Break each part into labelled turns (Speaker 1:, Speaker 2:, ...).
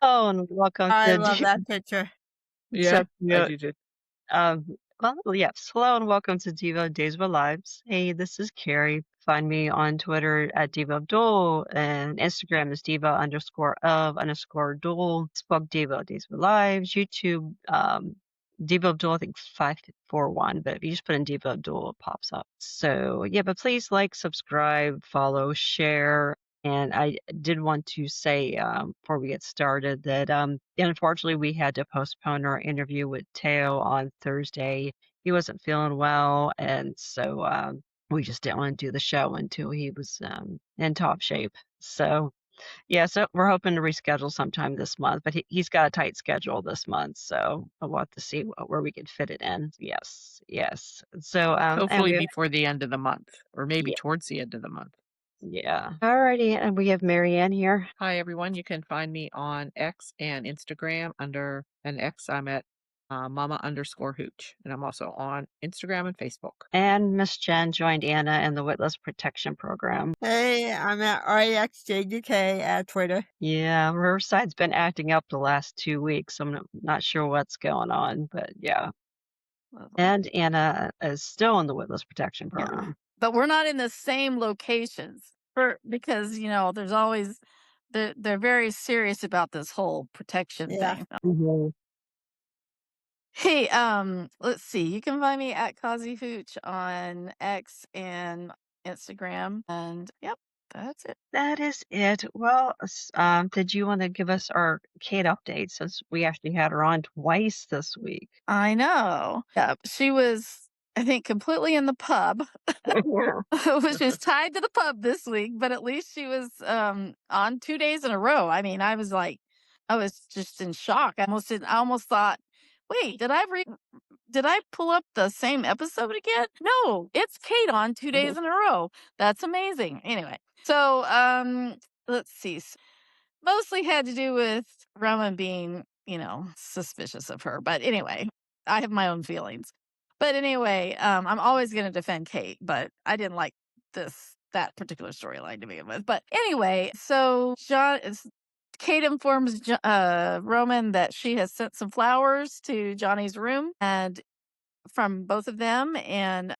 Speaker 1: Hello and welcome
Speaker 2: I
Speaker 1: to
Speaker 2: love that picture.
Speaker 3: Yeah,
Speaker 1: so
Speaker 3: I
Speaker 1: cute.
Speaker 3: do too.
Speaker 1: Um, well, yes. Hello and welcome to Diva Days of Our Lives. Hey, this is Carrie. Find me on Twitter at Diva of DOOL and Instagram is Diva_of_DOOL. Facebook Diva Days of Our Lives. YouTube Diva of DOOL, I think 541, but if you just put in Diva of DOOL, it pops up. So yeah, but please like, subscribe, follow, share. And I did want to say before we get started that unfortunately we had to postpone our interview with Teo on Thursday. He wasn't feeling well, and so we just didn't want to do the show until he was in top shape. So yeah, so we're hoping to reschedule sometime this month, but he's got a tight schedule this month, so we'll have to see where we can fit it in. Yes, yes. So and
Speaker 3: Hopefully
Speaker 1: we
Speaker 3: before the end of the month, or maybe
Speaker 1: yeah,
Speaker 3: towards the end of the month.
Speaker 1: yeah. Alrighty, and we have Marianne here.
Speaker 3: Hi, everyone. You can find me on X and Instagram under an X. I'm at mama_hooch. And I'm also on Instagram and Facebook.
Speaker 1: And Miss Jen joined Anna in the Witless Protection Program.
Speaker 2: Hey, I'm at REXJUK at Twitter.
Speaker 1: Yeah, Riverside's been acting up the last 2 weeks. I'm not sure what's going on, but yeah. And Anna is still in the Witless Protection
Speaker 4: Yeah.
Speaker 1: Program.
Speaker 4: But we're not in the same locations because, there's always they're very serious about this whole protection
Speaker 2: Yeah.
Speaker 4: thing.
Speaker 1: Mhm.
Speaker 4: Hey, let's see. You can find me at Kazi Hooch on X and Instagram. And yep, that's it.
Speaker 1: That is it. Well, did you want to give us our Kate update since we actually had her on twice this week?
Speaker 4: I know. Yep. She was, I think, completely in the pub. She was tied to the pub this week, but at least she was on 2 days in a row. I mean, I was just in shock. I almost thought, wait, did I pull up the same episode again? No, it's Kate on 2 days in a row. That's amazing. Anyway, so let's see. Mostly had to do with Roman being, suspicious of her. But anyway, I have my own feelings. But anyway, I'm always going to defend Kate, but I didn't like that particular storyline to begin with. But anyway, so Kate informs Roman that she has sent some flowers to Johnny's room and from both of them, and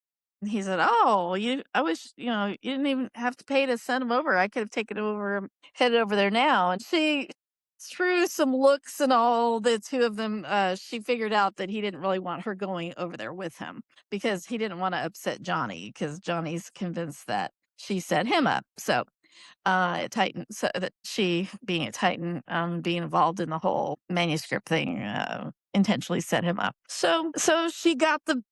Speaker 4: he said, "Oh, I wish you didn't even have to pay to send them over. I could have taken over, headed over there now." And she, through some looks and all, the two of them, she figured out that he didn't really want her going over there with him because he didn't want to upset Johnny because Johnny's convinced that she set him up. So Titan, so that she, being a Titan, being involved in the whole manuscript thing, intentionally set him up. So she got the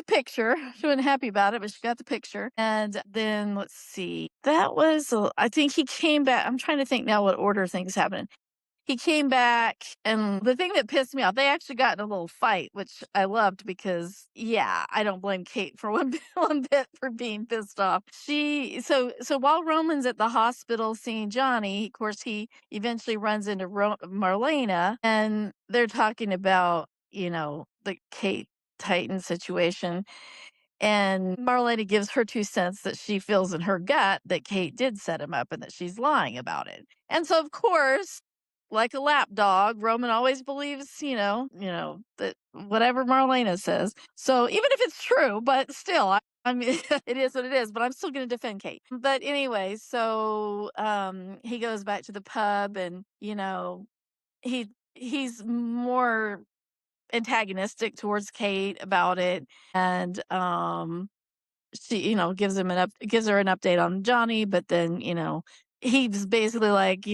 Speaker 4: picture. She wasn't happy about it, but she got the picture. And then let's see, that was I think he came back. I'm trying to think now what order things happened. He came back, and the thing that pissed me off, they actually got in a little fight, which I loved because, yeah, I don't blame Kate for one bit for being pissed off. So while Roman's at the hospital seeing Johnny, of course, he eventually runs into Marlena, and they're talking about, the Kate Titan situation. And Marlena gives her 2 cents that she feels in her gut that Kate did set him up and that she's lying about it. And so, of course, like a lapdog, Roman always believes, that whatever Marlena says. So even if it's true, but still, I mean, it is what it is. But I'm still going to defend Kate. But anyway, so he goes back to the pub, and he's more antagonistic towards Kate about it, and she, gives her an update on Johnny, but then, he's basically like,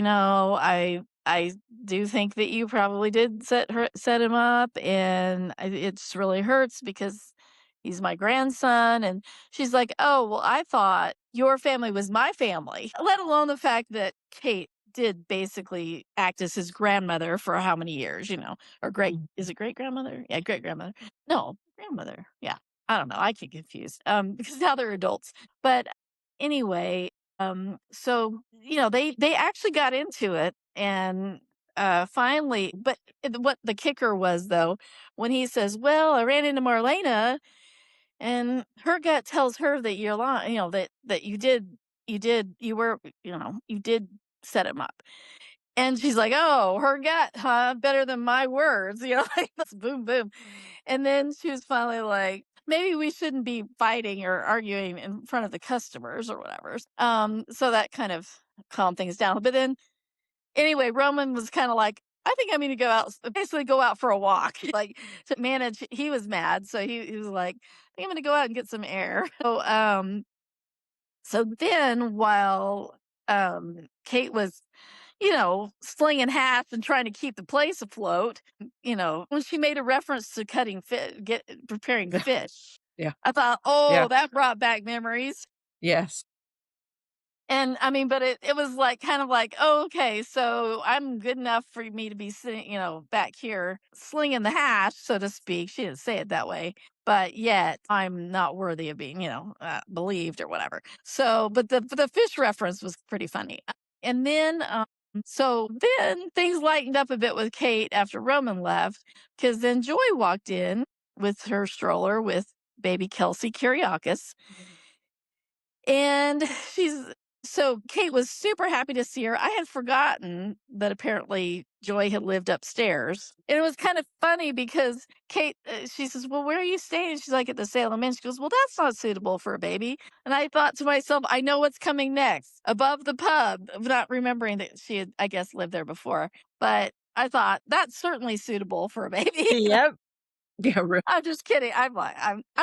Speaker 4: I do think that you probably did set him up, and it just really hurts because he's my grandson. And she's like, oh, well, I thought your family was my family, let alone the fact that Kate did basically act as his grandmother for how many years, or is it great grandmother? Yeah, great grandmother. No, grandmother. Yeah. I don't know. I get confused because now they're adults. But anyway, so they actually got into it, and finally, but what the kicker was, though, when he says, "Well, I ran into Marlena, and her gut tells her that you're lying. That you did set him up." And she's like, "Oh, her gut, huh? Better than my words." Like that's boom, boom. And then she was finally like, maybe we shouldn't be fighting or arguing in front of the customers or whatever. So that kind of calmed things down. But then anyway, Roman was kind of like, I think I'm going to go out, basically go out for a walk, like to manage. He was mad. So he was like, I think I'm going to go out and get some air. So then while Kate was, slinging hats and trying to keep the place afloat, when she made a reference to cutting preparing fish,
Speaker 3: Yeah.
Speaker 4: I thought, oh, that brought back memories.
Speaker 3: Yes.
Speaker 4: And I mean, but it was like kind of like, oh, okay, so I'm good enough for me to be sitting, back here slinging the hash, so to speak. She didn't say it that way, but yet I'm not worthy of being, believed or whatever. So, but the fish reference was pretty funny. And then, so then things lightened up a bit with Kate after Roman left, because then Joy walked in with her stroller with baby Kelsey Kyriakis. And so Kate was super happy to see her. I had forgotten that apparently Joy had lived upstairs. And it was kind of funny because Kate, she says, "Well, where are you staying?" She's like, "At the Salem Inn." She goes, "Well, that's not suitable for a baby." And I thought to myself, I know what's coming next. Above the pub, not remembering that she had, I guess, lived there before. But I thought that's certainly suitable for a baby.
Speaker 1: Yep.
Speaker 3: Yeah.
Speaker 4: I'm just kidding. I'm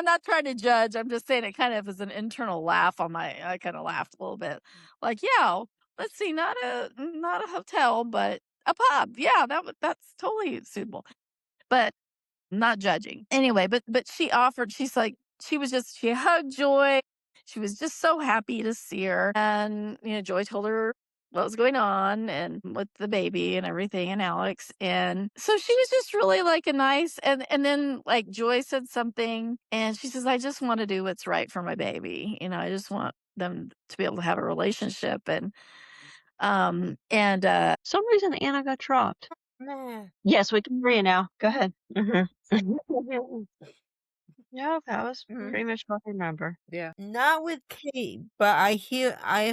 Speaker 4: not trying to judge. I'm just saying it kind of is an internal laugh I kind of laughed a little bit. Like, yeah, let's see, not a hotel, but a pub. Yeah, that's totally suitable. But not judging. Anyway, but she offered, she hugged Joy. She was just so happy to see her. And, Joy told her what was going on and with the baby and everything and Alex. And so she was just really like a nice, and then like Joy said something and she says, "I just want to do what's right for my baby. I just want them to be able to have a relationship." And
Speaker 1: Some reason Anna got dropped. Yes, we can hear you now. Go ahead. Yeah, that was pretty much what I remember.
Speaker 3: Yeah.
Speaker 2: Not with Kate, but I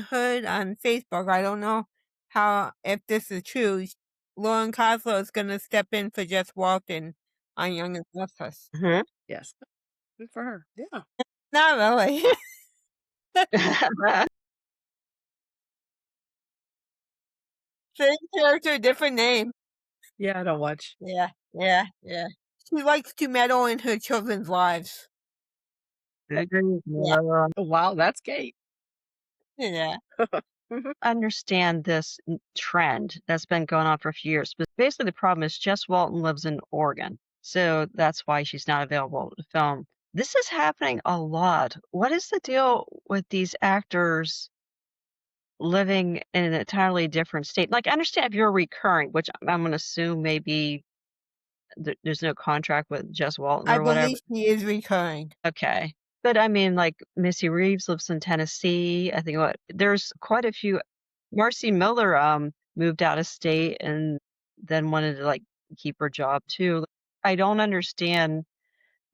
Speaker 2: heard on Facebook, I don't know if this is true, Lauren Koslow is gonna step in for Jess Walton on Young and Restless.
Speaker 3: Yes. Good for her. Yeah.
Speaker 2: Not really. Same character, different name.
Speaker 3: Yeah, I don't watch.
Speaker 2: Yeah. She likes to meddle in her children's lives.
Speaker 1: I agree.
Speaker 3: Oh, wow, that's Kate.
Speaker 2: Yeah.
Speaker 1: Understand this trend that's been going on for a few years. But basically, the problem is Jess Walton lives in Oregon. So that's why she's not available to film. This is happening a lot. What is the deal with these actors living in an entirely different state? Like, I understand if you're recurring, which I'm going to assume maybe there's no contract with Jess Walton
Speaker 2: I
Speaker 1: or whatever.
Speaker 2: believe she is recurring.
Speaker 1: Okay. But I mean, like Missy Reeves lives in Tennessee. I think there's quite a few. Marcy Miller moved out of state and then wanted to like keep her job too. I don't understand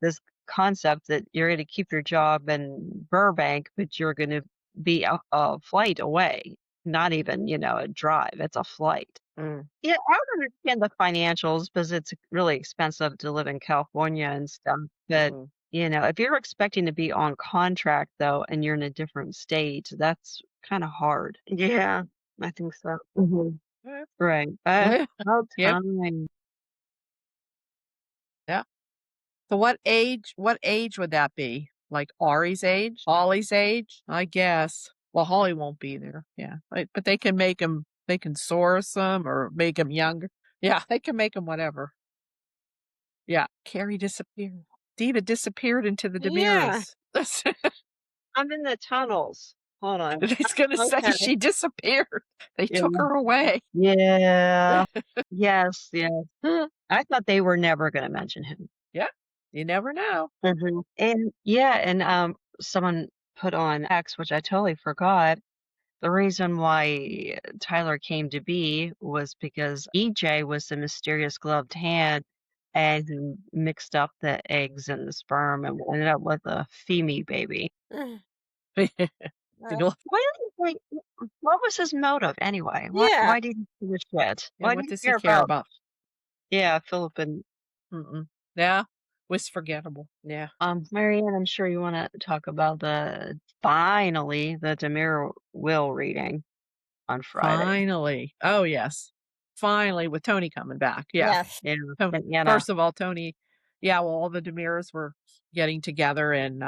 Speaker 1: this concept that you're going to keep your job in Burbank, but you're going to be a flight away. Not even, a drive. It's a flight. Yeah, I would understand the financials because it's really expensive to live in California and stuff. But, if you're expecting to be on contract though, and you're in a different state, that's kind of hard. Yeah, I think so. Right.
Speaker 3: Yeah.
Speaker 1: About
Speaker 3: Yep.
Speaker 1: time.
Speaker 3: Yeah. So what age would that be? Like Ari's age? Holly's age? I guess. Well, Holly won't be there. Yeah. But they can they can source them or make them younger. Yeah, they can make them whatever. Yeah. Carrie disappeared. Diva disappeared into the
Speaker 1: Yeah.
Speaker 3: DiMeras.
Speaker 1: I'm in the tunnels. Hold on.
Speaker 3: I was going to say
Speaker 1: Okay.
Speaker 3: she disappeared. They
Speaker 1: Yeah.
Speaker 3: took her away.
Speaker 1: Yeah. Yes. I thought they were never going to mention him.
Speaker 3: Yeah. You never know.
Speaker 1: And someone put on X, which I totally forgot. The reason why Tyler came to be was because EJ was the mysterious gloved hand and who mixed up the eggs and the sperm and ended up with a Femi baby.
Speaker 3: You know,
Speaker 1: What was his motive anyway?
Speaker 2: Yeah.
Speaker 1: Why did he do this shit?
Speaker 3: yeah,
Speaker 1: Why
Speaker 3: what
Speaker 1: did
Speaker 3: does
Speaker 1: he
Speaker 3: he
Speaker 1: care
Speaker 3: care
Speaker 1: about?
Speaker 3: about?
Speaker 1: Yeah, Philip and
Speaker 3: Yeah, was forgettable. Yeah.
Speaker 1: Marianne. I'm sure you want to talk about the DiMeras will reading on Friday.
Speaker 3: Finally. Oh, yes. Finally, with Tony coming back. Yeah.
Speaker 2: Yes.
Speaker 1: Yeah,
Speaker 3: So,
Speaker 1: and Anna.
Speaker 3: first of all, Tony, yeah, well, all the DiMeras were getting together, and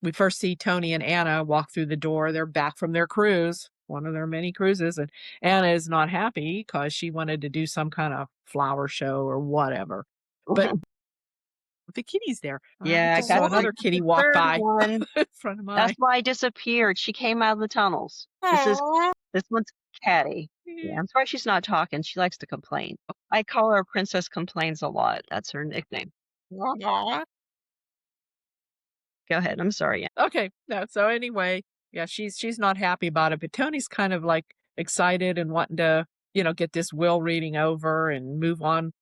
Speaker 3: we first see Tony and Anna walk through the door. They're back from their cruise, one of their many cruises, and Anna is not happy because she wanted to do some kind of flower show or whatever. But the kitty's there.
Speaker 1: Yeah,
Speaker 3: I
Speaker 1: I
Speaker 3: just saw
Speaker 1: got
Speaker 3: another kitty
Speaker 1: the
Speaker 3: walk
Speaker 1: third
Speaker 3: by
Speaker 1: one.
Speaker 3: in front of
Speaker 1: That's
Speaker 3: mine.
Speaker 1: why I disappeared. She came out of the tunnels.
Speaker 2: Aw.
Speaker 1: This one's Caddy. Yeah, I'm sorry she's not talking. She likes to complain. I call her Princess Complains a lot. That's her nickname.
Speaker 2: Aw.
Speaker 1: Go ahead. I'm sorry.
Speaker 3: Okay. No, so anyway, yeah, she's not happy about it, but Tony's kind of like excited and wanting to, get this will reading over and move on,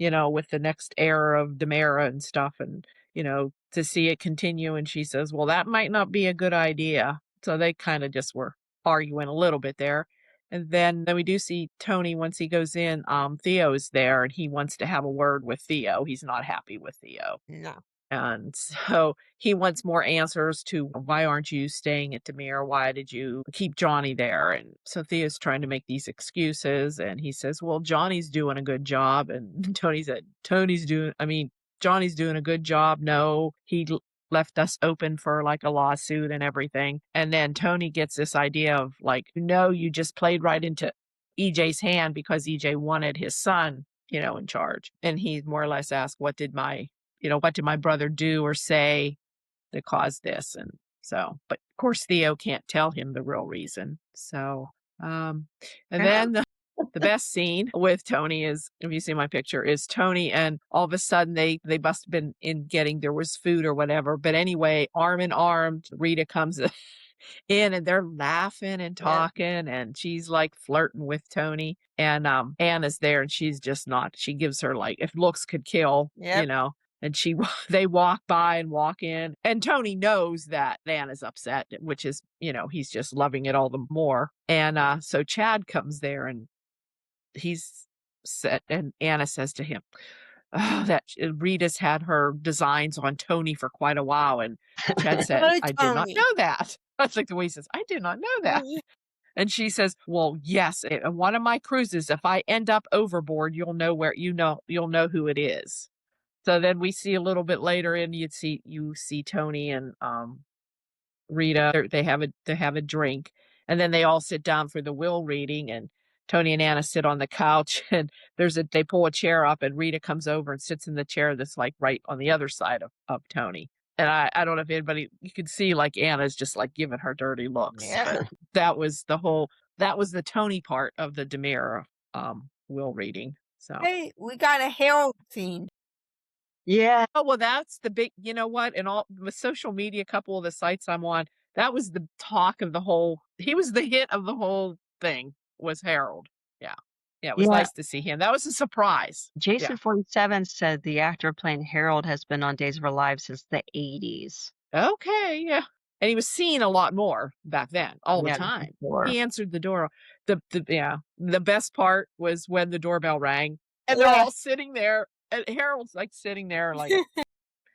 Speaker 3: with the next era of DiMera and stuff and, to see it continue. And she says, well, that might not be a good idea. So they kind of just were arguing a little bit there. And then we do see Tony once he goes in, Theo's there and he wants to have a word with Theo. He's not happy with Theo.
Speaker 2: No.
Speaker 3: And so he wants more answers to why aren't you staying at DiMera? Why did you keep Johnny there? And Sophia's trying to make these excuses. And he says, well, Johnny's doing a good job. And Tony said, Johnny's doing a good job. No, left us open for like a lawsuit and everything. And then Tony gets this idea of like, no, you just played right into EJ's hand because EJ wanted his son, in charge. And he more or less asked, what did my brother do or say that caused this? And so, but of course, Theo can't tell him the real reason. So, and then the best scene with Tony is, if you see my picture, is Tony and all of a sudden they must have been there was food or whatever. But anyway, arm in arm, Rita comes in and they're laughing and talking and she's like flirting with Tony and Anna's there and she's just not. She gives her like, if looks could kill, and they walk by and walk in and Tony knows that Anna's upset, which is, he's just loving it all the more. And so Chad comes there and he's set and Anna says to him, oh, that Rita's had her designs on Tony for quite a while. And Chad said, I did not know that. That's like the way he says, I did not know that. And she says, well, yes, on one of my cruises, if I end up overboard, you'll know who it is. So then we see a little bit later and you see Tony and Rita, they have a drink and then they all sit down for the will reading and Tony and Anna sit on the couch and they pull a chair up and Rita comes over and sits in the chair that's like right on the other side of Tony. And I don't know if anybody, you could see like Anna's just like giving her dirty looks.
Speaker 2: Yeah.
Speaker 3: That was the Tony part of the DiMera will reading. So
Speaker 2: Hey, we got a Harold scene.
Speaker 1: Yeah.
Speaker 3: Oh, well, that's the big, you know what? And all with social media, a couple of the sites I'm on, that was the talk of he was the hit of the whole thing was Harold. Yeah. Yeah. It was nice to see him. That was a surprise.
Speaker 1: Jason47 said the actor playing Harold has been on Days of Our Lives since the 80s.
Speaker 3: Okay. Yeah. And he was seen a lot more back then, all the time. He answered the door. The best part was when the doorbell rang and they're all sitting there and Harold's like sitting there like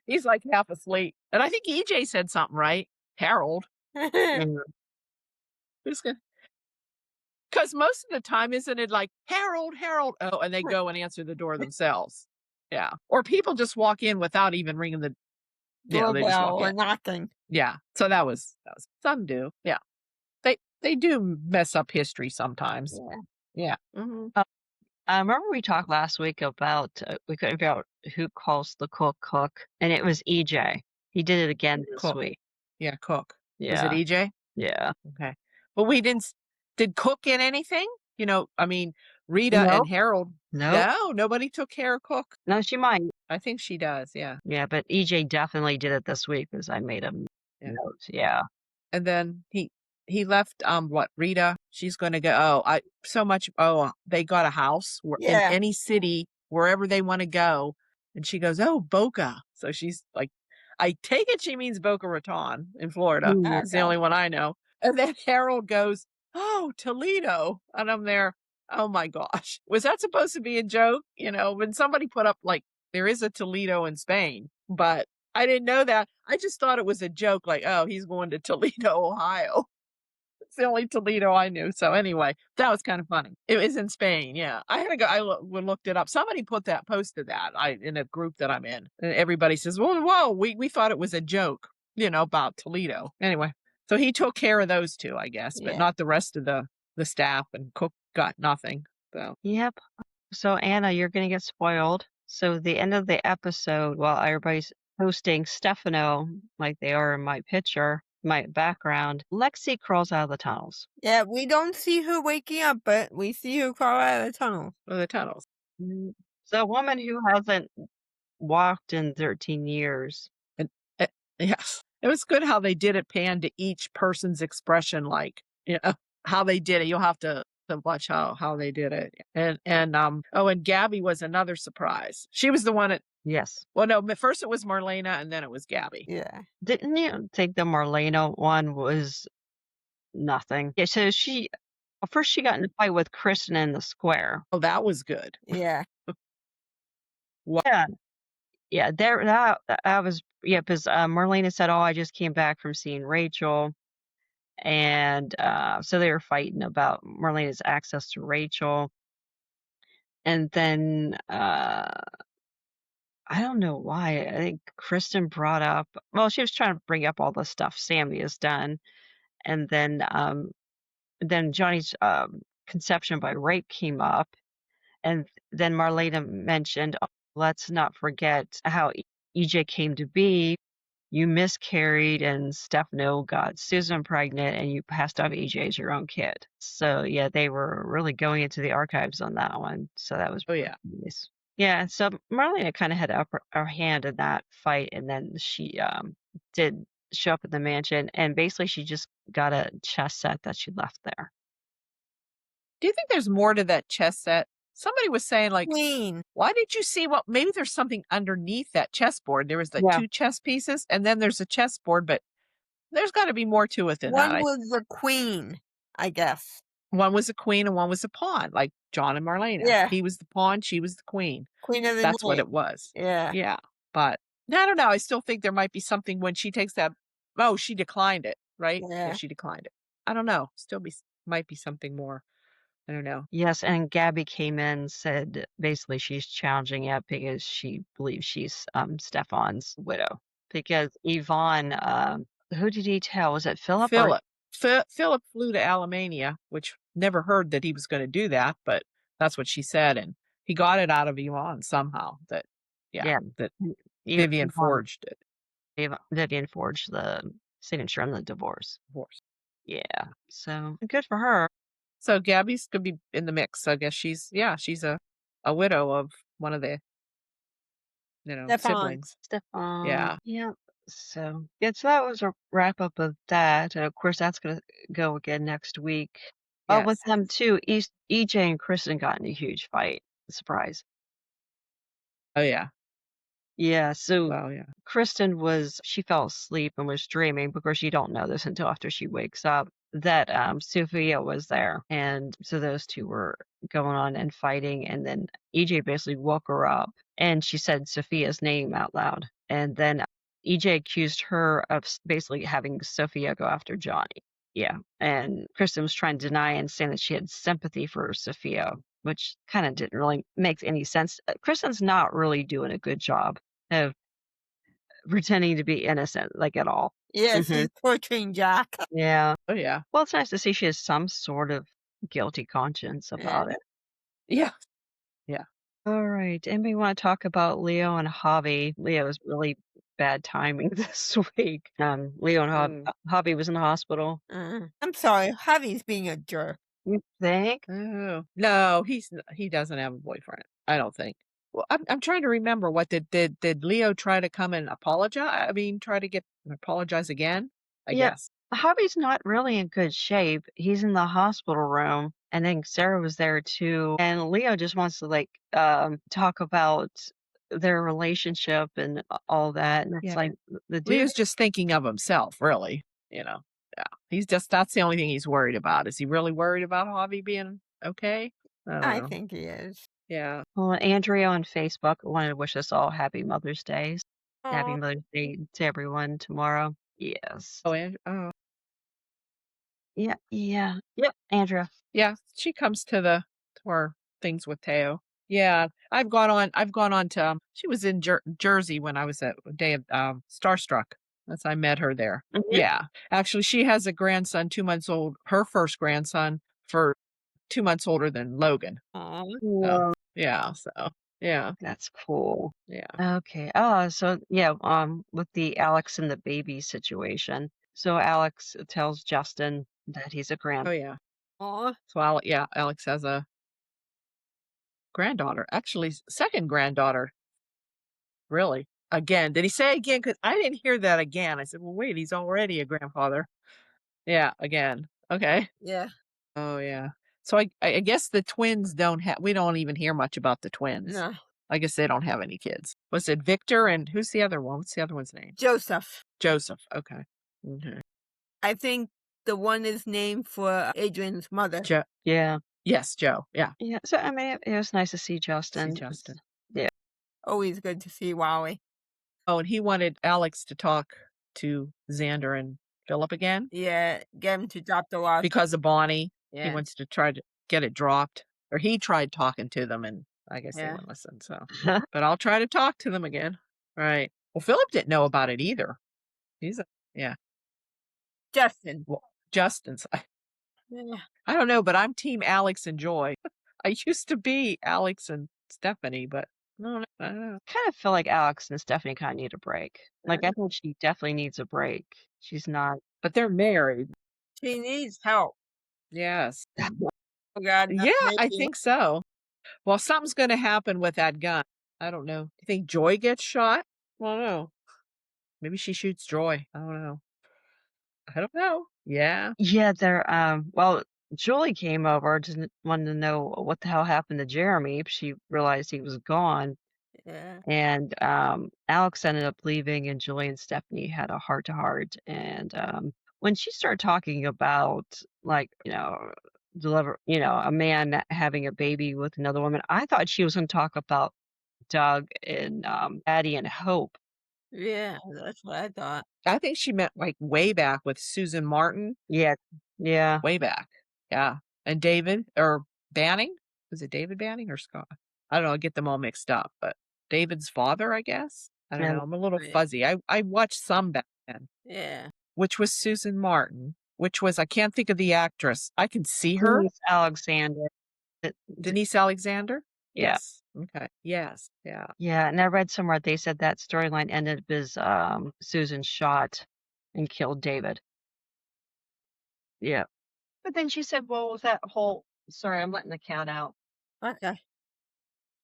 Speaker 3: he's like half asleep. And I think EJ said something, right? Harold. Because most of the time, isn't it like Harold? Oh, and they go and answer the door themselves. Yeah. Or people just walk in without even ringing the
Speaker 2: doorbell
Speaker 3: they just walk
Speaker 2: or
Speaker 3: in.
Speaker 2: nothing.
Speaker 3: Yeah. So that was some do. Yeah. They do mess up history sometimes. Yeah. Mm-hmm.
Speaker 1: Remember we talked last week about we couldn't figure out who calls the cook, and it was EJ. He did it again this week.
Speaker 3: Yeah, Cook.
Speaker 1: Yeah.
Speaker 3: Is it EJ?
Speaker 1: Yeah.
Speaker 3: Okay. But we did Cook get anything? I mean, Rita and Harold. No, nobody took care of Cook.
Speaker 1: No, she might.
Speaker 3: I think she does. Yeah.
Speaker 1: Yeah, but EJ definitely did it this week because I made a note. Yeah.
Speaker 3: And then he left Rita, she's going to go they got a house in any city wherever they want to go, and she goes, oh, Boca. So she's like, I take it she means Boca Raton in Florida. It's the only one I know. And then Harold goes, "Oh, Toledo." And I'm there, "Oh my gosh. Was that supposed to be a joke?" When somebody put up like there is a Toledo in Spain, but I didn't know that. I just thought it was a joke, like, "Oh, he's going to Toledo, Ohio." It's the only Toledo I knew. So anyway, that was kind of funny. It was in Spain. Yeah. I had to go. Looked it up. Somebody posted that in a group that I'm in. And everybody says, "Well, whoa, we thought it was a joke, about Toledo." Anyway, so he took care of those two, I guess, but
Speaker 2: Yeah.
Speaker 3: not the rest of the staff, and Cook got nothing. So
Speaker 1: Yep. So Anna, you're gonna get spoiled. So the end of the episode, while everybody's hosting Stefano, like they are in my picture, my background, Lexi crawls out of the tunnels.
Speaker 2: Yeah, we don't see her waking up, but we see her crawl out of the tunnel.
Speaker 3: the tunnels.
Speaker 1: So a woman who hasn't walked in 13 years.
Speaker 3: And yes, it was good how they did it, pan to each person's expression, like how they did it. You'll have to watch how they did it. And Gabby was another surprise. She was the one at
Speaker 1: Yes.
Speaker 3: well, no, but first it was Marlena, and then it was Gabby.
Speaker 2: Yeah.
Speaker 1: Didn't you think the Marlena one was nothing? Yeah, so first she got in a fight with Kristen in the square.
Speaker 3: Oh, that was good.
Speaker 2: Yeah.
Speaker 1: Yeah. Yeah, that was, yeah, because Marlena said, "Oh, I just came back from seeing Rachel." And so they were fighting about Marlena's access to Rachel. And then I don't know why. I think Kristen brought up, well, she was trying to bring up all the stuff Sammy has done. And then Johnny's conception by rape came up. And then Marlena mentioned, "Oh, let's not forget how EJ came to be. You miscarried and Stefano got Susan pregnant and you passed off EJ as your own kid." So yeah, they were really going into the archives on that one. So that was
Speaker 3: Oh yeah.
Speaker 1: nice. Yeah, so Marlena kind of had her hand in that fight, and then she did show up at the mansion, and basically she just got a chess set that she left there.
Speaker 3: Do you think there's more to that chess set? Somebody was saying, like,
Speaker 2: Queen.
Speaker 3: why did you see maybe there's something underneath that chessboard. There was the
Speaker 1: Yeah.
Speaker 3: 2 chess pieces, and then there's a chessboard, but there's got to be more to it than
Speaker 2: One
Speaker 3: that.
Speaker 2: was the queen, I guess.
Speaker 3: One was a queen and one was a pawn, like John and Marlena.
Speaker 2: Yeah.
Speaker 3: He was the pawn, she was the queen.
Speaker 2: Queen of the
Speaker 3: That's what
Speaker 2: night.
Speaker 3: it was.
Speaker 2: Yeah.
Speaker 3: Yeah. But I don't know. I still think there might be something when she takes that. Oh, she declined it, right?
Speaker 2: Yeah.
Speaker 3: She declined it. I don't know. Might be something more. I don't know.
Speaker 1: Yes, and Gabby came in, said basically she's challenging it because she believes she's Stefan's widow. Because Yvonne, who did he tell? Was it Philip?
Speaker 3: Philip. Philip flew to Alemania, which never heard that he was going to do that, but that's what she said, and he got it out of Yvonne somehow. That Vivian forged it.
Speaker 1: Vivian forged the signature on the divorce. Yeah, so good for her.
Speaker 3: So Gabby's could be in the mix. I guess she's a widow of one of the siblings.
Speaker 1: Stefan.
Speaker 3: Yeah.
Speaker 1: Yeah. So that was a wrap up of that. And of course, that's gonna go again next week. Oh, with
Speaker 3: Yes.
Speaker 1: them too. EJ and Kristen got in a huge fight. Surprise.
Speaker 3: Oh yeah.
Speaker 1: Yeah. So
Speaker 3: Well, yeah.
Speaker 1: Kristen she fell asleep and was dreaming. Of course, you don't know this until after she wakes up, that Sophia was there. And so those two were going on and fighting. And then EJ basically woke her up and she said Sophia's name out loud. And then EJ accused her of basically having Sophia go after Johnny. Yeah. And Kristen was trying to deny and saying that she had sympathy for Sophia, which kind of didn't really make any sense. Kristen's not really doing a good job of pretending to be innocent, like, at all.
Speaker 2: Yeah, she's torturing Jack.
Speaker 1: Yeah.
Speaker 3: Oh yeah.
Speaker 1: Well, it's nice to see she has some sort of guilty conscience about it.
Speaker 3: Yeah. Yeah.
Speaker 1: All right. Anybody want to talk about Leo and Javi? Leo's really bad timing this week. Leo and Javi was in the hospital.
Speaker 2: I'm sorry, Javi's being a jerk.
Speaker 1: You think?
Speaker 3: Oh no, he doesn't have a boyfriend. I don't think. Well, I'm trying to remember. What did Leo try to come and apologize? I mean, try to apologize again? I guess.
Speaker 1: Javi's not really in good shape. He's in the hospital room, and then Sarah was there too. And Leo just wants to talk about their relationship and all that. And it's like the dude.
Speaker 3: Leo's just thinking of himself, really. That's the only thing he's worried about. Is he really worried about Javi being okay? I don't
Speaker 2: I
Speaker 3: know.
Speaker 2: think he is.
Speaker 3: Yeah.
Speaker 1: Well, Andrea on Facebook wanted to wish us all happy Mother's Day. Happy
Speaker 2: Aw.
Speaker 1: Mother's Day to everyone tomorrow. Yes.
Speaker 3: Oh.
Speaker 1: Yeah. Yep, Andrea.
Speaker 3: Yeah, she comes to our things with Teo. Yeah, I've gone on to she was in Jersey when I was at Day of Starstruck. That's I met her there.
Speaker 1: Mhm.
Speaker 3: Yeah. Actually, she has a grandson 2 months old, her first grandson for 2 months older than Logan.
Speaker 2: Aw.
Speaker 3: So, yeah, yeah.
Speaker 1: That's cool.
Speaker 3: Yeah.
Speaker 1: Okay. So yeah, with the Alex and the baby situation. So Alex tells Justin that he's a
Speaker 3: Oh yeah.
Speaker 2: Aw.
Speaker 3: So Alex has a granddaughter. Actually, second granddaughter. Really? Again. Did he say again? Because I didn't hear that again. I said, well, wait, he's already a grandfather. Yeah, again. Okay.
Speaker 2: Yeah.
Speaker 3: Oh, yeah. So I guess the twins we don't even hear much about the twins.
Speaker 2: No.
Speaker 3: I guess they don't have any kids. Was it Victor and who's the other one? What's the other one's name?
Speaker 2: Joseph.
Speaker 3: Joseph. Okay. Okay.
Speaker 2: I think the one is named for Adrian's mother.
Speaker 1: Yeah.
Speaker 3: Yes, Joe. Yeah.
Speaker 1: Yeah. So I mean, it was nice to see Justin.
Speaker 3: Justin.
Speaker 1: Yeah.
Speaker 2: Always good to see Wally.
Speaker 3: Oh, and he wanted Alex to talk to Xander and Philip again
Speaker 2: Yeah, get him to drop the lawsuit.
Speaker 3: because of Bonnie. He
Speaker 2: Yeah.
Speaker 3: wants to try to get it dropped. Or he tried talking to them and I guess they
Speaker 2: Yeah.
Speaker 3: wouldn't listen. So, but I'll try to talk to them again. Right. Well, Philip didn't know about it either. Yeah.
Speaker 2: Justin.
Speaker 3: Well, Justin's.
Speaker 2: Yeah.
Speaker 3: I don't know, but I'm team Alex and Joy. I used to be Alex and Stephanie, but no, I don't know.
Speaker 1: Kind of feel like Alex and Stephanie kind of need a break. Like I think she definitely needs a break. She's not.
Speaker 3: But they're married.
Speaker 2: She needs help.
Speaker 3: Yes.
Speaker 2: Oh God,
Speaker 3: Yeah, I think so. Well, something's going to happen with that gun. I don't know. Do you think Joy gets shot? I don't know. Maybe she shoots Joy. I don't know. I don't know. Yeah.
Speaker 1: Yeah, they're well, Julie came over, just wanted to know what the hell happened to Jeremy. She realized he was gone.
Speaker 2: Yeah.
Speaker 1: And Alex ended up leaving, and Julie and Stephanie had a heart to heart. And when she started talking about, like, a man having a baby with another woman, I thought she was going to talk about Doug and Addie and Hope.
Speaker 2: Yeah, that's what I thought.
Speaker 3: I think she meant like way back with Susan Martin.
Speaker 1: Yeah. Yeah.
Speaker 3: Way back. Yeah. And David or Banning? Was it David Banning or Scott? I don't know. I get them all mixed up, but David's father, I guess. I don't
Speaker 1: Yeah.
Speaker 3: know. I'm a little
Speaker 2: Yeah.
Speaker 3: fuzzy. I watched some back then,
Speaker 2: Yeah.
Speaker 3: which was Susan Martin, which was, I can't think of the actress. I can see her.
Speaker 1: Denise Alexander.
Speaker 3: Denise Alexander?
Speaker 1: Yeah.
Speaker 3: Yes. Okay. Yes. Yeah.
Speaker 1: Yeah, and I read somewhere they said that storyline ended as Susan shot and killed David. Yeah. But then she said, well, with that whole, sorry, I'm letting the cat out.
Speaker 2: Okay.
Speaker 3: I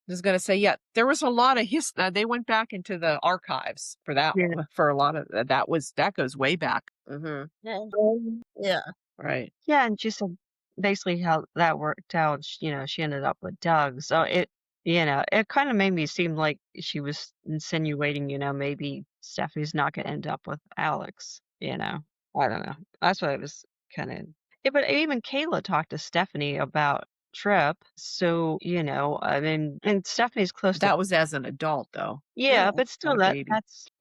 Speaker 3: was going to say, yeah, there was a lot of history. They went back into the archives for that
Speaker 1: Yeah.
Speaker 3: one, for a lot of that goes way back.
Speaker 2: Yeah.
Speaker 3: Right.
Speaker 1: Yeah, and she said basically how that worked out. She ended up with Doug. So it kind of made me seem like she was insinuating, maybe Stephanie's not going to end up with Alex. I don't know. That's what I was kind of. Yeah, but even Kayla talked to Stephanie about Trip. So, I mean, and Stephanie's close to.
Speaker 3: That was as an adult, though.
Speaker 1: Yeah, but still,
Speaker 3: not a baby.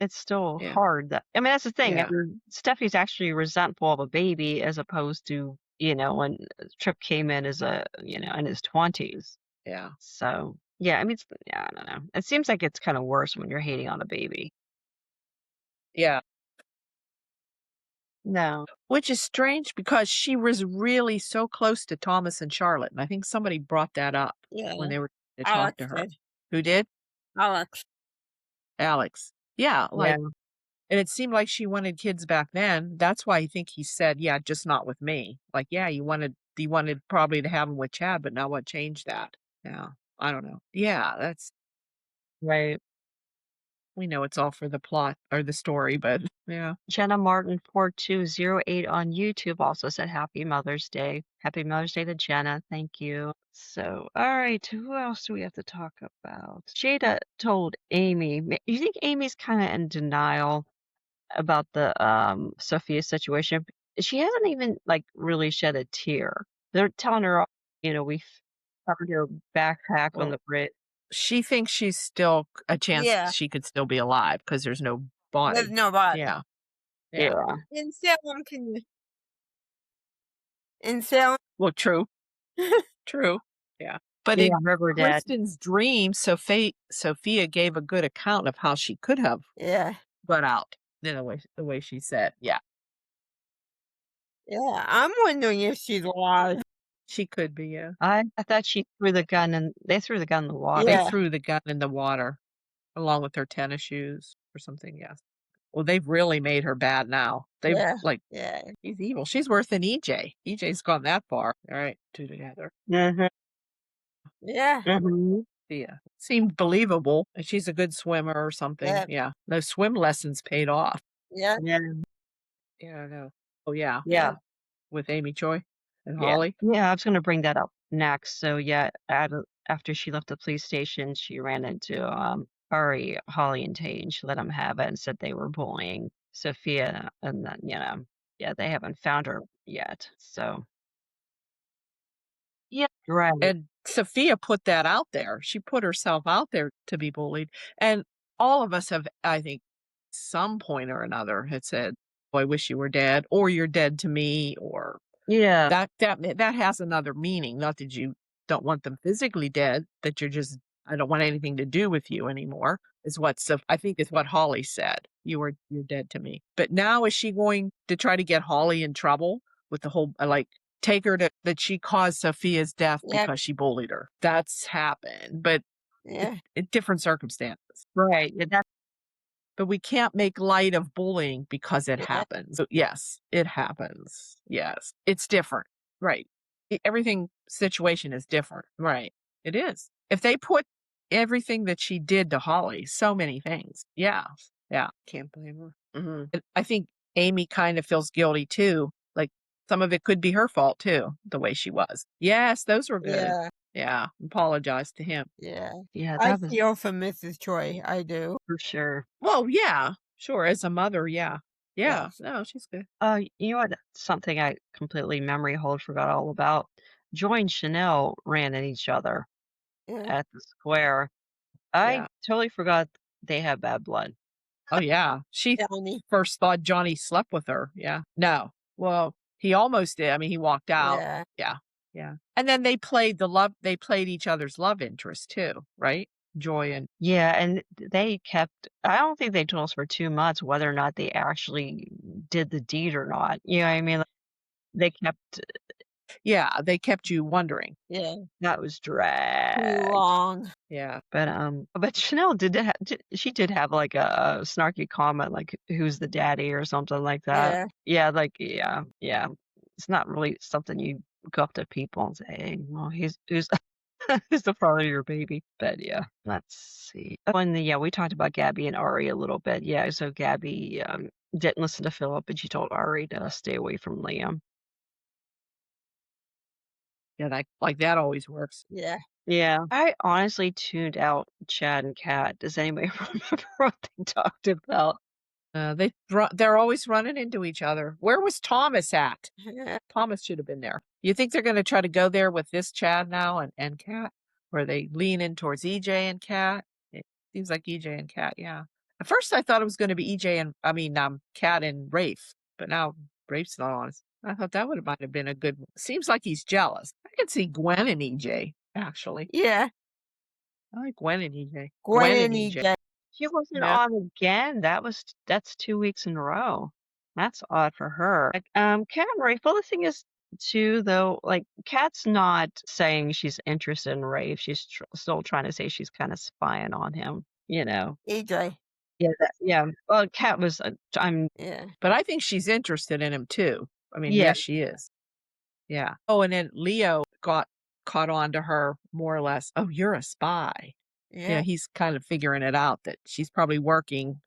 Speaker 1: it's still
Speaker 3: Yeah.
Speaker 1: hard. I mean, that's the thing.
Speaker 3: Yeah.
Speaker 1: I mean, Steffi's actually resentful of a baby as opposed to, when Trip came in as in his 20s.
Speaker 3: Yeah.
Speaker 1: So, yeah, I mean, I don't know. It seems like it's kind of worse when you're hating on a baby.
Speaker 3: Yeah.
Speaker 1: No.
Speaker 3: Which is strange because she was really so close to Thomas and Charlotte. And I think somebody brought that up when they were to talk
Speaker 2: Alex
Speaker 3: to her.
Speaker 2: did.
Speaker 3: Who did?
Speaker 2: Alex.
Speaker 3: Alex. Yeah.
Speaker 1: Yeah.
Speaker 3: And it seemed like she wanted kids back then. That's why I think he said, yeah, just not with me. Like, yeah, you wanted probably to have them with Chad, but now what changed that? Yeah. I don't know. Yeah, that's
Speaker 1: Right.
Speaker 3: we know it's all for the plot or the story, but yeah.
Speaker 1: Jenna Martin 4208 on YouTube also said Happy Mother's Day. Happy Mother's Day to Jenna. Thank you. So, all right, who else do we have to talk about? Jada told Amy. You think Amy's kind of in denial about the Sophia situation? she hasn't even like really shed a tear. They're telling her, we found her backpack on
Speaker 3: Well,
Speaker 1: the bridge.
Speaker 3: she thinks she's still a chance
Speaker 2: Yeah.
Speaker 3: she could still be alive because there's no body.
Speaker 2: There's no body.
Speaker 3: Yeah.
Speaker 1: Yeah.
Speaker 2: In Salem, in Salem.
Speaker 3: Well, true. True. Yeah. But
Speaker 1: Yeah,
Speaker 3: in
Speaker 1: River Dad.
Speaker 3: Kristen's dream, Sophia gave a good account of how she could have
Speaker 2: Yeah.
Speaker 3: got out in the way she said. Yeah.
Speaker 2: Yeah. I'm wondering if she's alive.
Speaker 3: She could be, yeah.
Speaker 1: I thought she threw the gun and they threw the gun in the water.
Speaker 3: They
Speaker 2: Yeah.
Speaker 3: threw the gun in the water along with her tennis shoes or something, yes. Well, they've really made her bad now. They've
Speaker 2: Yeah.
Speaker 3: like
Speaker 2: Yeah.
Speaker 3: she's evil. She's worse than EJ. EJ's gone that far. All right, two together.
Speaker 1: Mm-hmm.
Speaker 2: Yeah.
Speaker 1: Mm-hmm.
Speaker 3: Yeah. Seemed believable. And she's a good swimmer or something.
Speaker 2: Yeah.
Speaker 3: Yeah. Those swim lessons paid off.
Speaker 2: Yeah.
Speaker 1: Yeah.
Speaker 3: Yeah, I know. Oh yeah.
Speaker 1: Yeah.
Speaker 3: With Amy Choi and
Speaker 1: Yeah.
Speaker 3: Holly.
Speaker 1: Yeah, I was going to bring that up next. So yeah, after she left the police station, she ran into Ari, Holly, and Tate, and she let them have it and said they were bullying Sophia, and then yeah, they haven't found her yet. So yeah, right.
Speaker 3: And Sophia put that out there. She put herself out there to be bullied. And all of us have, I think, some point or another had said, "Oh, I wish you were dead," or "You're dead to me," or
Speaker 1: Yeah.
Speaker 3: that has another meaning. Not that you don't want them physically dead, that you're just, I don't want anything to do with you anymore, is what I think is what Holly said. You're dead to me. But now is she going to try to get Holly in trouble with the whole take her to that she caused Sophia's death
Speaker 2: Yep.
Speaker 3: because she bullied her? That's happened, but
Speaker 2: Yeah.
Speaker 3: in different circumstances.
Speaker 1: Right. Yeah,
Speaker 3: But we can't make light of bullying because it
Speaker 2: Yeah.
Speaker 3: happens. So yes, it happens. Yes, it's different. Right. Everything situation is different. Right. It is. If they put everything that she did to Holly, so many things. Yeah. Yeah. Can't blame her. And I think Amy kind of feels guilty too. Like some of it could be her fault too, the way she was. Yes, those were good.
Speaker 2: Yeah.
Speaker 3: Yeah. Apologize to him.
Speaker 2: Yeah.
Speaker 1: yeah,
Speaker 2: I
Speaker 1: that was
Speaker 2: feel for Mrs. Choi. I do.
Speaker 1: for sure.
Speaker 3: Well, yeah. Sure. As a mother, yeah. Yeah.
Speaker 2: Yes.
Speaker 3: No, she's good.
Speaker 1: You know what? Something I completely memory hold forgot all about. Joy and Chanel ran at each other
Speaker 2: Yeah.
Speaker 1: at the square. I
Speaker 3: Yeah.
Speaker 1: totally forgot they had bad blood.
Speaker 3: Oh, yeah. She
Speaker 2: Johnny.
Speaker 3: first thought Johnny slept with her. Yeah. No. Well, he almost did. I mean, he walked out.
Speaker 2: Yeah.
Speaker 3: Yeah. Yeah. And then they played each other's love interest too, right? Joy and
Speaker 1: Yeah, and they kept, I don't think they told us for 2 months whether or not they actually did the deed or not. You know what I mean? Like, they kept,
Speaker 3: yeah, they kept you wondering.
Speaker 2: Yeah.
Speaker 1: that was
Speaker 2: Too
Speaker 1: drag.
Speaker 2: long.
Speaker 3: Yeah.
Speaker 1: But Chanel she did have like a snarky comment, like, who's the daddy or something like that.
Speaker 2: Yeah.
Speaker 1: Yeah. It's not really something you go up to people and say, hey, well, who's who's the father of your baby? But yeah, let's see. Oh, and we talked about Gabby and Ari a little bit. Yeah, so Gabby didn't listen to Philip, and she told Ari to stay away from Liam.
Speaker 3: Yeah, that always works.
Speaker 2: Yeah.
Speaker 1: Yeah, I honestly tuned out Chad and Kat. Does anybody remember what they talked about?
Speaker 3: They're always running into each other. Where was Thomas at?
Speaker 2: Yeah.
Speaker 3: Thomas should have been there. You think they're going to try to go there with this Chad now and Kat, where they lean in towards EJ and Kat? It seems like EJ and Kat, yeah. At first, I thought it was going to be Kat and Rafe, but now Rafe's not on. I thought that might have been a good. Seems like he's jealous. I can see Gwen and EJ actually.
Speaker 2: Yeah.
Speaker 3: I like Gwen and EJ.
Speaker 2: Gwen and EJ.
Speaker 1: She wasn't
Speaker 3: Yeah.
Speaker 1: on again. That's 2 weeks in a row. That's odd for her. Kat and Rafe. Well, the thing is, too, though, like Kat's not saying she's interested in Rafe. She's still trying to say she's kind of spying on him. You know.
Speaker 2: EJ.
Speaker 1: Yeah. Yeah. Well, Kat was.
Speaker 2: Yeah.
Speaker 3: But I think she's interested in him too. I mean,
Speaker 1: Yeah.
Speaker 3: yes, she is. Yeah. Oh, and then Leo got caught on to her more or less. Oh, you're a spy.
Speaker 2: Yeah.
Speaker 3: He's kind of figuring it out that she's probably working.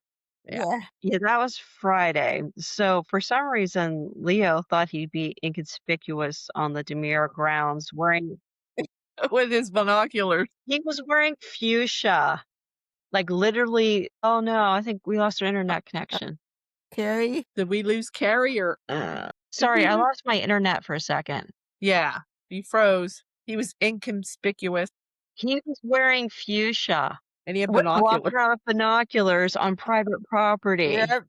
Speaker 3: Yeah.
Speaker 2: Yeah.
Speaker 1: Yeah, that was Friday. So for some reason, Leo thought he'd be inconspicuous on the DiMeras grounds wearing.
Speaker 3: With his binoculars.
Speaker 1: He was wearing fuchsia. Like literally. Oh no, I think we lost our internet connection.
Speaker 2: Carrie.
Speaker 3: Did we lose Carrie or?
Speaker 1: Sorry, I lost my internet for a second.
Speaker 3: Yeah, he froze. He was inconspicuous.
Speaker 1: He was wearing fuchsia.
Speaker 3: And he had
Speaker 1: Walking
Speaker 3: binoculars.
Speaker 1: around with binoculars on private property.
Speaker 2: Yep.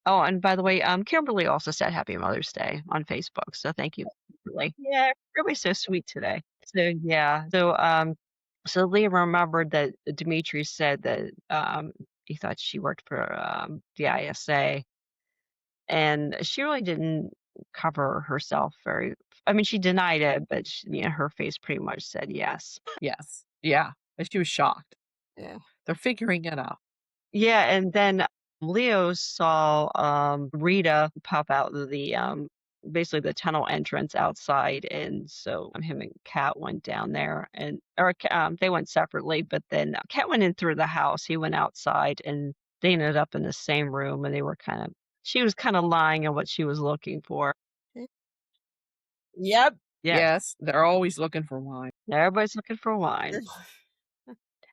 Speaker 1: Oh, and by the way, Kimberly also said Happy Mother's Day on Facebook. So thank you, Kimberly. Yeah, everybody's so sweet today. So yeah. So Leah remembered that Dimitri said that he thought she worked for the ISA, and she really didn't cover herself very. I mean, she denied it, but her face pretty much said yes.
Speaker 3: Yes. Yeah. And she was shocked.
Speaker 2: Yeah.
Speaker 3: They're figuring it out.
Speaker 1: Yeah, and then Leo saw Rita pop out of the basically the tunnel entrance outside, and so him and Kat went down there, and they went separately, but then Kat went in through the house. He went outside, and they ended up in the same room, and she was kind of lying on what she was looking for.
Speaker 2: Yep.
Speaker 3: Yes, they're always looking for wine.
Speaker 1: Everybody's looking for wine.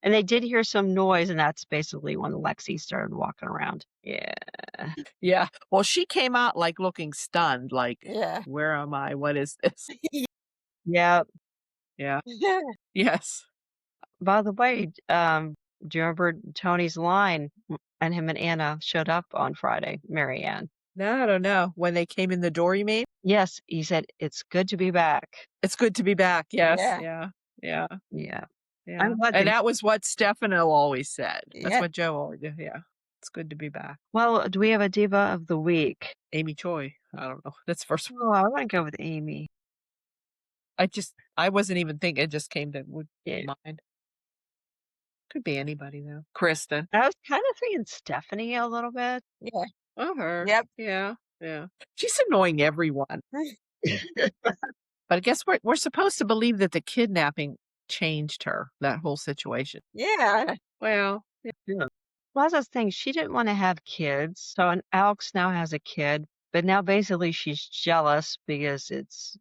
Speaker 1: And they did hear some noise, and that's basically when Lexi started walking around. Yeah.
Speaker 3: Yeah. Well, she came out like looking stunned, like,
Speaker 2: Yeah.
Speaker 3: where am I? What is this?
Speaker 1: Yep.
Speaker 3: Yeah. Yes.
Speaker 1: By the way, do you remember Tony's line? And him and Anna showed up on Friday, Marianne.
Speaker 3: No, I don't know. When they came in the door, you mean?
Speaker 1: Yes, he said, it's good to be back.
Speaker 3: It's good to be back. Yes.
Speaker 2: Yeah.
Speaker 3: Yeah. Yeah.
Speaker 1: Yeah.
Speaker 3: Yeah.
Speaker 1: I'm glad
Speaker 3: And that was what Stefano always said. That's
Speaker 2: Yeah.
Speaker 3: what Joe always did. Yeah. It's good to be back.
Speaker 1: Well, do we have a Diva of the Week?
Speaker 3: Amy Choi. I don't know. That's first.
Speaker 1: Oh, I want to go with Amy.
Speaker 3: I wasn't even thinking. It just came to
Speaker 1: Yeah.
Speaker 3: mind. Could be anybody though. Kristen.
Speaker 1: I was kind of thinking Stephanie a little bit.
Speaker 2: Yeah.
Speaker 3: Oh, her.
Speaker 2: Yep.
Speaker 3: Yeah. Yeah. She's annoying everyone. But I guess we're supposed to believe that the kidnapping changed her, that whole situation.
Speaker 2: Yeah.
Speaker 3: Well,
Speaker 1: Yeah. Well, that's the thing. She didn't want to have kids. So and Alex now has a kid, but now basically she's jealous because it's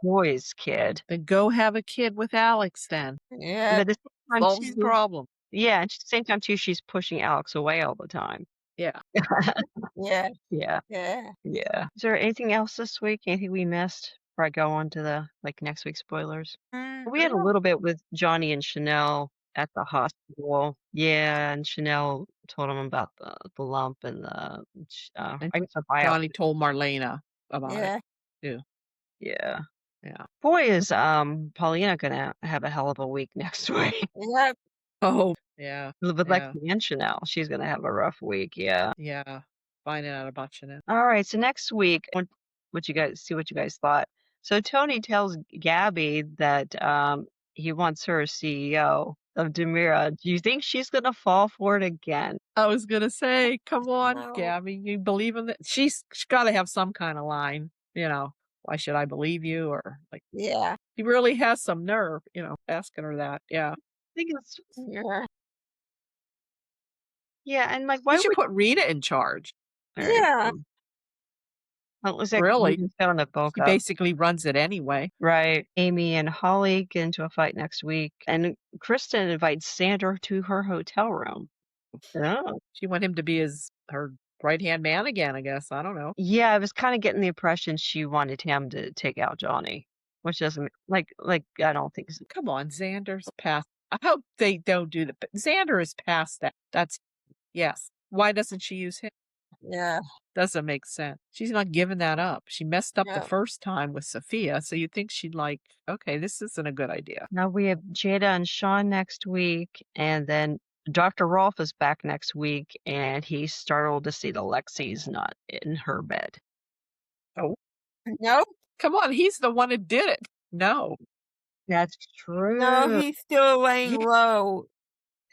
Speaker 1: boy's kid.
Speaker 3: then go have a kid with Alex then.
Speaker 2: Yeah.
Speaker 1: But at the same time,
Speaker 3: Solves the problem.
Speaker 1: yeah, and at the same time too, she's pushing Alex away all the time.
Speaker 3: Yeah.
Speaker 2: Yeah.
Speaker 1: Yeah.
Speaker 2: Yeah.
Speaker 1: Yeah. Is there anything else this week? Anything we missed before I go on to the next week's spoilers? We had a little bit with Johnny and Chanel at the hospital. Yeah, and Chanel told him about the lump and the
Speaker 3: And
Speaker 1: I guess a biopsy.
Speaker 3: Johnny told Marlena about
Speaker 2: Yeah.
Speaker 3: it too.
Speaker 1: Yeah.
Speaker 3: Yeah.
Speaker 1: Boy, is Paulina gonna have a hell of a week next week.
Speaker 2: Yep.
Speaker 3: Oh, yeah.
Speaker 1: With
Speaker 3: Yeah.
Speaker 1: Lexi and Chanel. She's gonna have a rough week, yeah.
Speaker 3: Yeah. Finding out about Chanel.
Speaker 1: All right, so next week, what you guys thought. So Tony tells Gabby that he wants her as CEO of DiMeras. Do you think she's gonna fall for it again?
Speaker 3: I was gonna say, come on,
Speaker 2: No.
Speaker 3: Gabby, you believe in that? She's got to have some kind of line, why should I believe you? Or like,
Speaker 2: Yeah.
Speaker 3: he really has some nerve, asking her that. Yeah.
Speaker 1: I think it's
Speaker 2: Yeah.
Speaker 1: yeah, and like
Speaker 3: Why
Speaker 1: why
Speaker 3: should
Speaker 1: would
Speaker 3: put Rita in charge?
Speaker 2: Yeah.
Speaker 1: Well, it was like
Speaker 3: Really?
Speaker 1: on the bulk
Speaker 3: He
Speaker 1: up.
Speaker 3: basically runs it anyway.
Speaker 1: Right. Amy and Holly get into a fight next week, and Kristen invites Sandra to her hotel room. Oh.
Speaker 3: She want him to be her right-hand man again, I guess. I don't know.
Speaker 1: Yeah, I was kind of getting the impression she wanted him to take out Johnny, which doesn't like I don't think so.
Speaker 3: Come on, Xander's past. I hope they don't do that. But Xander is past that. Yes. Why doesn't she use him?
Speaker 2: Yeah.
Speaker 3: Doesn't make sense. She's not giving that up. She messed up the
Speaker 2: No.
Speaker 3: first time with Sophia, so you'd think she'd okay, this isn't a good idea.
Speaker 1: Now we have Jada and Sean next week, and then Dr. Rolf is back next week, and he's startled to see that Lexi's not in her bed.
Speaker 3: Oh.
Speaker 2: Nope.
Speaker 3: Come on, he's the one who did it. No.
Speaker 1: That's true.
Speaker 2: No, he's still laying low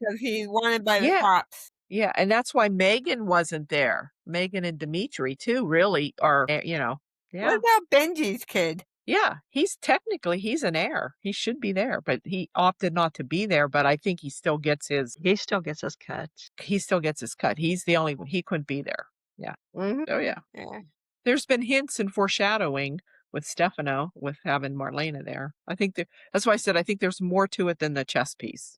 Speaker 2: because he's wanted by the
Speaker 3: Yeah.
Speaker 2: cops.
Speaker 3: Yeah, and that's why Megan wasn't there. Megan and Dimitri, too, really are, Yeah.
Speaker 2: What about Benji's kid?
Speaker 3: Yeah, he's an heir. He should be there, but he opted not to be there. But I think he still gets his
Speaker 1: cut.
Speaker 3: He still gets his cut. He's the only one. He couldn't be there. Yeah.
Speaker 2: Mm-hmm.
Speaker 3: Oh, yeah.
Speaker 2: Yeah.
Speaker 3: There's been hints and foreshadowing with Stefano, with having Marlena there. I think that's why I said I think there's more to it than the chess piece.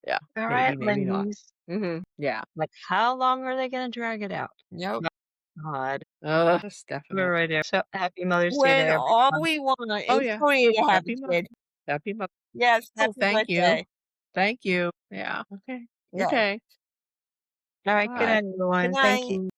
Speaker 3: Yeah.
Speaker 1: All right,
Speaker 3: maybe not.
Speaker 1: ladies.
Speaker 3: Mm-hmm. Yeah.
Speaker 1: Like, how long are they going to drag it out?
Speaker 2: Nope.
Speaker 1: God.
Speaker 3: Stefano.
Speaker 1: We're right there. So happy Mother's Day to
Speaker 2: When all
Speaker 1: everyone.
Speaker 2: we want
Speaker 3: Oh,
Speaker 2: is
Speaker 3: yeah.
Speaker 2: for you to have
Speaker 3: Happy
Speaker 2: a
Speaker 3: Mother.
Speaker 2: kid.
Speaker 3: Happy Mother.
Speaker 2: Yes,
Speaker 3: Oh,
Speaker 2: happy
Speaker 3: thank you.
Speaker 2: birthday.
Speaker 3: Thank you. Yeah. Okay.
Speaker 2: Yes.
Speaker 3: Okay.
Speaker 1: All right. Good
Speaker 3: Bye.
Speaker 1: night, everyone.
Speaker 2: Good
Speaker 1: Thank
Speaker 2: night.
Speaker 1: you.